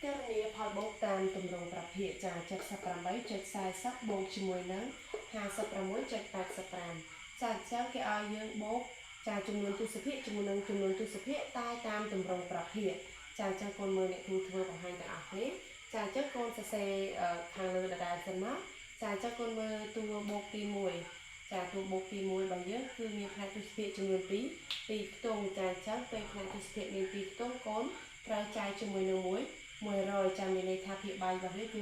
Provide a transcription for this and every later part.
ករណីផលបូកតាមទម្រង់ប្រភេទចា78.40បូកជាមួយនឹង56.85ចាអញ្ចឹងគេឲ្យយើងបូកចាចំនួនទស្សភាគជាមួយនឹងចំនួនទស្សភាគតែតាមទម្រង់ប្រភេទចាអញ្ចឹងកូនមើលអ្នកគ្រូធ្វើបង្ហាញទាំងអស់គ្នាចាអញ្ចឹងកូនសរសេរខាងលើដដែលសិនមកចាអញ្ចឹងកូនមើលតួបូកទី1ចាតួបូកទី1របស់យើងគឺមានផ្នែកទស្សភាគចំនួន2ខ្ទង់ចាអញ្ចឹងពេលផ្នែកទស្សភាគមាន2ខ្ទង់កូនត្រូវចាយជាមួយនឹង100ចាមានន័យថាភាគបាយរបស់វាគឺ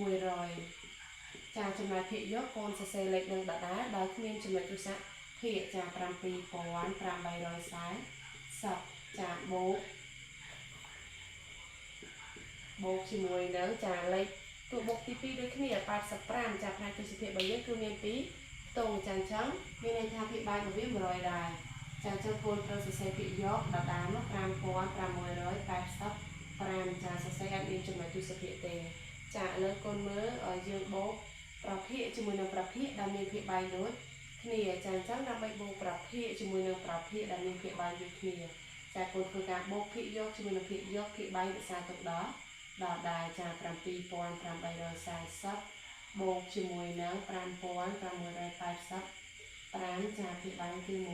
100ចាចំណែកភាគយកកូនសរសេរលេខនឹងដដែលដោយគ្មានចំណុចទស្សនៈភាគចា7840ចាបូកជាមួយនឹងចាលេខតួបូកទី2ដូចគ្នា85ចាផ្នែកទស្សភាគរបស់យើងគឺមាន2ខ្ទង់ចាអញ្ចឹងមានន័យថាភាគបាយរបស់វា100ដែរចាអញ្ចឹងកូនត្រូវសរសេរភាគយកដដែលនោះ5685ចាសរសេរអត់មានចំណុចទស្សភាគទេចាឥឡូវកូនមើលយើងបូកប្រភេទជាមួយនឹងប្រភេទដែលមានភាគបាយដូចគ្នាចាអញ្ចឹងដើម្បីបូកប្រភេទជាមួយនឹងប្រភេទដែលមានភាគបាយដូចគ្នាចាកូនធ្វើការបូកភាគយកជាមួយនឹងភាគយកភាគបាយរក្សាទុកដល់ដែរចា7840បូកជាមួយនឹង5685ចាភាគបាយគឺ100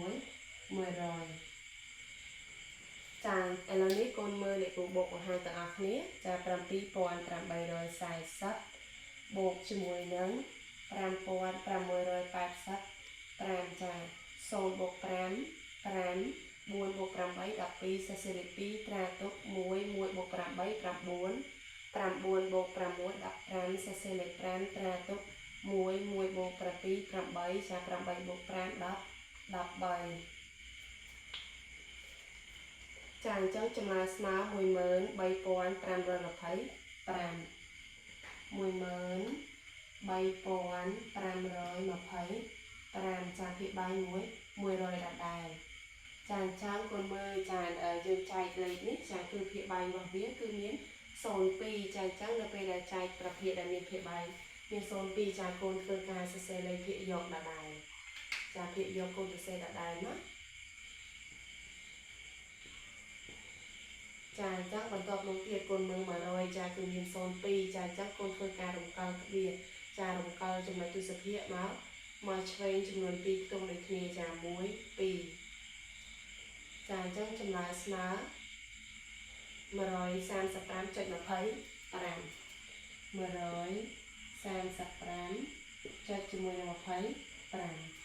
ចាឥឡូវនេះកូនមើលលេខគូបូកបង្ហាញទាំងអស់គ្នាចា7840បូកជាមួយនឹង5685ចា0បូក5 5 4បូក8 12សរសេរលេខ2ត្រាទុក1 1បូក8 9 9បូក6 15សរសេរលេខ5ត្រាទុក1 1បូក7 8ចា8បូក5 10 13ចាអញ្ចឹងចំណាយស្មើ13525 13525ចាភាគបាយ100ដដែលចាអញ្ចឹងកូនមើលចាយើងចែកលេខនេះចាគឺភាគបាយរបស់វាគឺមាន02ចាអញ្ចឹងនៅពេលដែលចែកប្រភេទដែលមានភាគបាយមាន02ចាកូនធ្វើការសរសេរលេខភាគយកដដែលចាភាគយកកូនសរសេរដដែលណាចាអញ្ចឹងបន្ទាប់មកទៀតកូនមើល100ចាគឺមាន02ចាអញ្ចឹងកូនធ្វើការរំកិលទ្វារចារំកិលចំណុចទស្សភាគមកឆ្វេងចំនួន2ខ្ទង់ដូចគ្នាចា1 2ចាអញ្ចឹងចំណាយស្មើ135.25 135ចុចជាមួយនឹង25